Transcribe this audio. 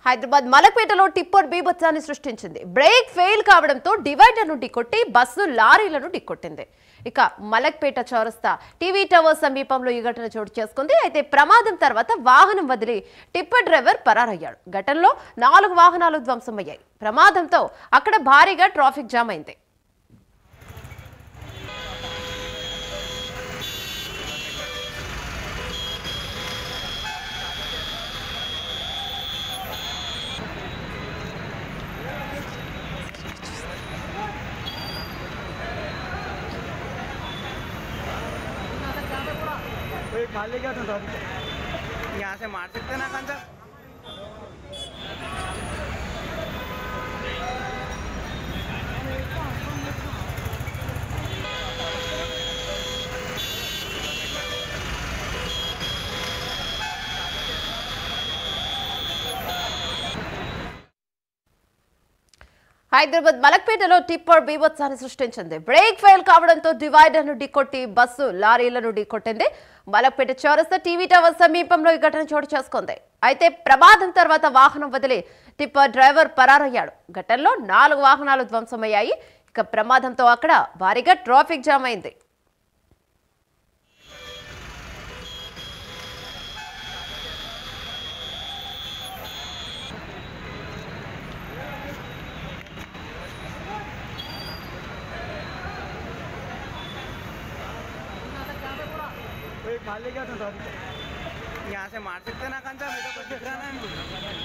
Hyderabad మలక్పేటలో tipper బీభత్సాన్ని సృష్టించింది. Brake fail కావడంతో డివైడర్ను ఢీకొట్టి bus లారీలను ఢీకొట్టింది. ఇక మలక్పేట చౌరస్తా టీవీ టవర్ సమీపంలో ఈ ఘటన చోటు చేసుకుంది. అయితే ప్రమాదం తర్వాత వాహనం వదిలి టిప్పర్ డ్రైవర్ పరారయ్యాడు. ఘటనలో 4 వాహనాలు ధ్వంసమయ్యాయి. ప్రమాదంతో అక్కడ భారీగా ట్రాఫిక్ జామ్ అయింది. खाली क्या था यहाँ से मार सकते ना कंचा హైదరాబాద్ మలక్పేటలో టిప్పర్ బీభత్సాన్ని సృష్టించింది. బ్రేక్ ఫెయిల్ కావడంతో డివైడర్ను ఢీకొట్టి బస్సు లారీలను ఢీకొట్టింది. మలక్పేట చౌరస్తా టీవీ టవర్ సమీపంలో ఈ ఘటన చోటు చేసుకుంది. అయితే ప్రమాదం తర్వాత వాహనం వదిలి టిప్పర్ డ్రైవర్ పరారయ్యాడు. ఘటనలో 4 వాహనాలు ధ్వంసమయ్యాయి. ఇక ప్రమాదంతో అక్కడ భారీగా ట్రాఫిక్ జామ్ అయింది. खाली क्या था यहाँ से मार सकते ना कंचा मेरे को दिख रहा ना।